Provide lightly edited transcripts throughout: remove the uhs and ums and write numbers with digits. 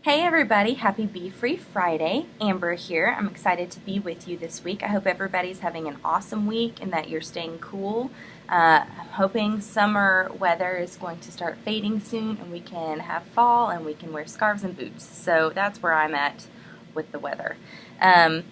Hey everybody, happy Be Free Friday. Amber here. I'm excited to be with you this week. I hope everybody's having an awesome week and that you're staying cool. I'm hoping summer weather is going to start fading soon and we can have fall and we can wear scarves and boots. So that's where I'm at with the weather. Um,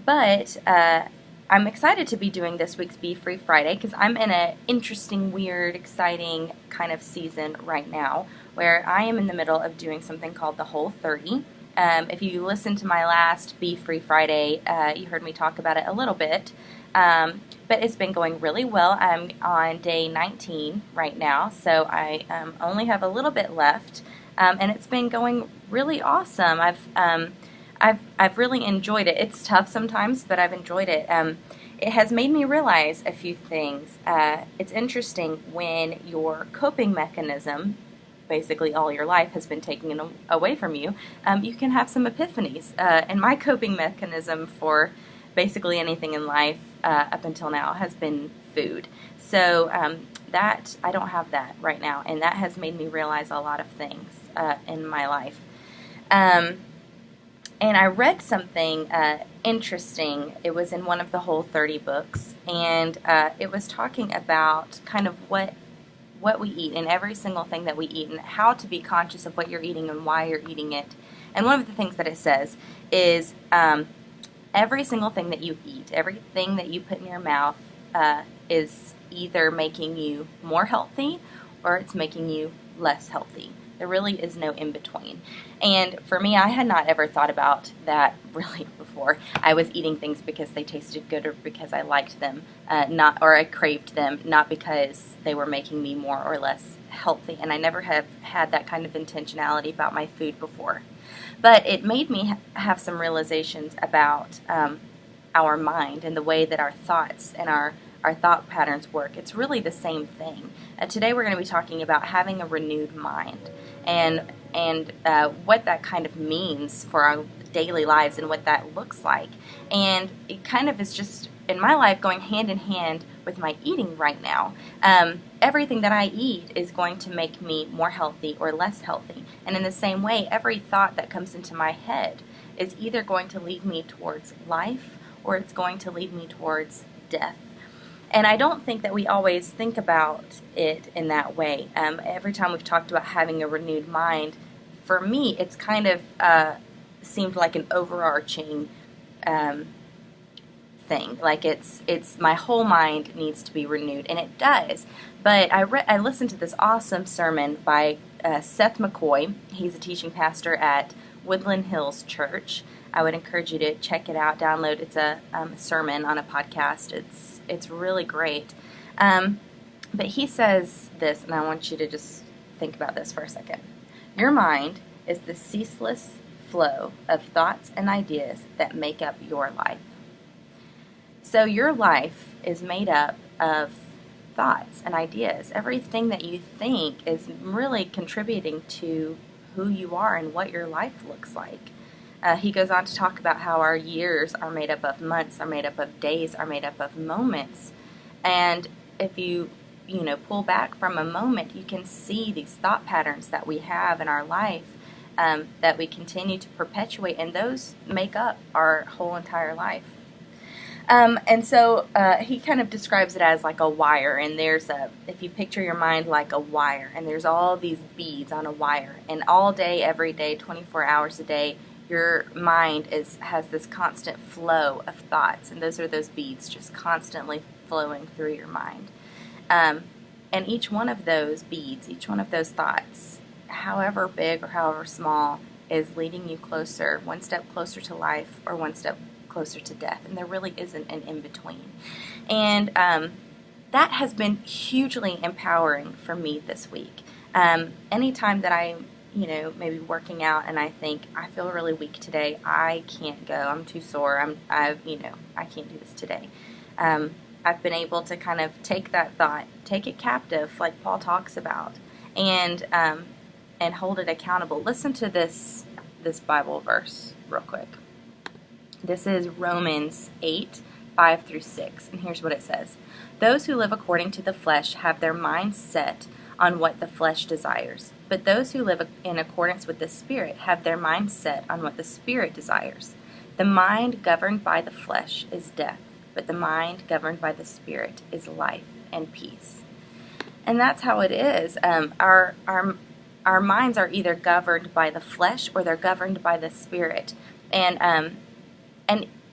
but I'm excited to be doing this week's Be Free Friday because I'm in an interesting, weird, exciting kind of season right now where I am in the middle of doing something called the Whole 30. If you listened to my last Be Free Friday, you heard me talk about it a little bit. But it's been going really well. I'm on day 19 right now, so I only have a little bit left, and it's been going really awesome. I've really enjoyed it. It's tough sometimes, but I've enjoyed it. It has made me realize a few things. It's interesting when your coping mechanism, basically all your life, has been taken away from you, you can have some epiphanies. And my coping mechanism for basically anything in life up until now has been food. So that I don't have that right now, and that has made me realize a lot of things in my life. And I read something interesting. It was in one of the Whole 30 books, and it was talking about kind of what we eat and every single thing that we eat and how to be conscious of what you're eating and why you're eating it. And one of the things that it says is every single thing that you eat, everything that you put in your mouth is either making you more healthy or it's making you less healthy. There really is no in between. And for me, I had not ever thought about that really before. I was eating things because they tasted good or because I liked them, or I craved them, not because they were making me more or less healthy. And I never have had that kind of intentionality about my food before. But it made me have some realizations about our mind and the way that our thoughts and our thought patterns work. It's really the same thing. Today we're going to be talking about having a renewed mind and what that kind of means for our daily lives and what that looks like. And it kind of is just, in my life, going hand in hand with my eating right now. Everything that I eat is going to make me more healthy or less healthy. And in the same way, every thought that comes into my head is either going to lead me towards life or it's going to lead me towards death. And I don't think that we always think about it in that way. Every time we've talked about having a renewed mind, for me, it's kind of seemed like an overarching thing. Like it's my whole mind needs to be renewed, and it does. But I listened to this awesome sermon by Seth McCoy. He's a teaching pastor at Woodland Hills Church. I would encourage you to check it out, download. It's a sermon on a podcast. It's really great. But he says this, and I want you to just think about this for a second. Your mind is the ceaseless flow of thoughts and ideas that make up your life. So your life is made up of thoughts and ideas. Everything that you think is really contributing to who you are and what your life looks like. He goes on to talk about how our years are made up of months, are made up of days, are made up of moments. And if you pull back from a moment, you can see these thought patterns that we have in our life that we continue to perpetuate, and those make up our whole entire life. And so he kind of describes it as like a wire, and if you picture your mind like a wire, and there's all these beads on a wire, and all day, every day, 24 hours a day, your mind has this constant flow of thoughts, and those are those beads just constantly flowing through your mind. And each one of those beads, each one of those thoughts, however big or however small, is leading you closer, one step closer to life or one step closer to death. And there really isn't an in-between. And that has been hugely empowering for me this week. Anytime that I'm maybe working out and I think I feel really weak today, I can't go, I'm too sore, I can't do this today. I've been able to kind of take that thought, take it captive, like Paul talks about, and hold it accountable. Listen to this Bible verse real quick. This is Romans 8:5-6, and here's what it says. Those who live according to the flesh have their minds set on what the flesh desires. But those who live in accordance with the Spirit have their mind set on what the Spirit desires. The mind governed by the flesh is death, but the mind governed by the Spirit is life and peace. And that's how it is. Our minds are either governed by the flesh or they're governed by the Spirit. And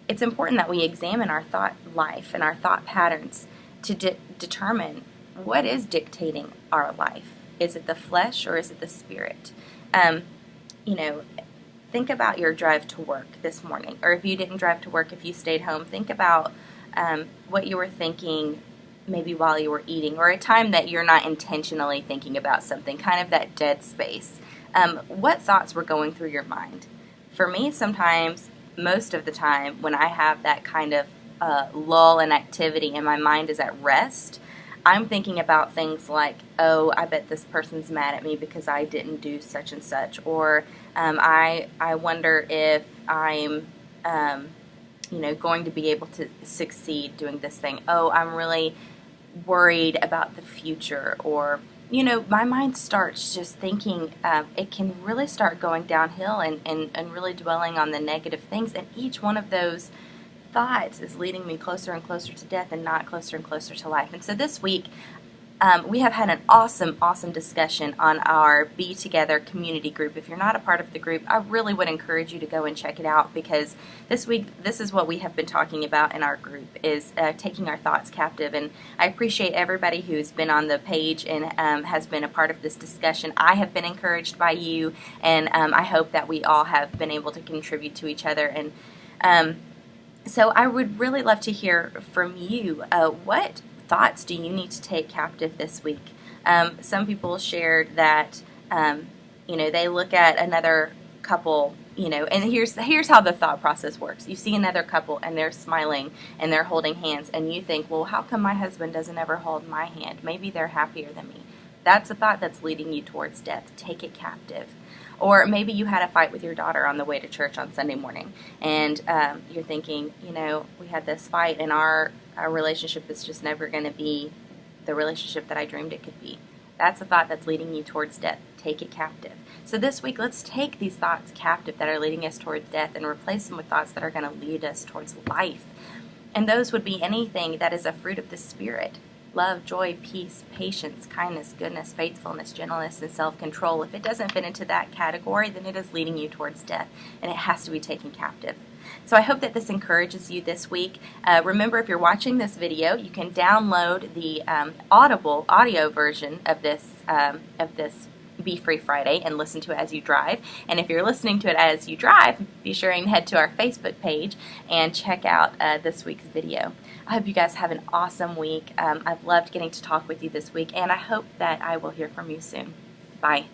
it's important that we examine our thought life and our thought patterns to determine what is dictating our life. Is it the flesh or is it the Spirit? Think about your drive to work this morning, or if you didn't drive to work, if you stayed home, think about what you were thinking maybe while you were eating, or a time that you're not intentionally thinking about something, kind of that dead space. What thoughts were going through your mind? For me, sometimes, most of the time, when I have that kind of lull in activity and my mind is at rest, I'm thinking about things like, oh, I bet this person's mad at me because I didn't do such and such, or I wonder if I'm going to be able to succeed doing this thing. Oh, I'm really worried about the future, or my mind starts just thinking. It can really start going downhill and really dwelling on the negative things, and each one of those thoughts is leading me closer and closer to death and not closer and closer to life. And so this week, we have had an awesome discussion on our Be Together community group. If you're not a part of the group, I really would encourage you to go and check it out, because this week, this is what we have been talking about in our group, is taking our thoughts captive. And I appreciate everybody who's been on the page and has been a part of this discussion. I have been encouraged by you, and I hope that we all have been able to contribute to each other. And so I would really love to hear from you. What thoughts do you need to take captive this week? Some people shared that, they look at another couple, and here's how the thought process works. You see another couple and they're smiling and they're holding hands, and you think, well, how come my husband doesn't ever hold my hand? Maybe they're happier than me. That's a thought that's leading you towards death. Take it captive. Or maybe you had a fight with your daughter on the way to church on Sunday morning, and you're thinking, we had this fight, and our relationship is just never going to be the relationship that I dreamed it could be. That's a thought that's leading you towards death. Take it captive. So this week, let's take these thoughts captive that are leading us towards death and replace them with thoughts that are going to lead us towards life. And those would be anything that is a fruit of the Spirit. Love, joy, peace, patience, kindness, goodness, faithfulness, gentleness, and self-control. If it doesn't fit into that category, then it is leading you towards death, and it has to be taken captive. So I hope that this encourages you this week. Remember, if you're watching this video, you can download the Audible audio version of this Be Free Friday and listen to it as you drive. And if you're listening to it as you drive, be sure and head to our Facebook page and check out this week's video. I hope you guys have an awesome week. I've loved getting to talk with you this week, and I hope that I will hear from you soon. Bye.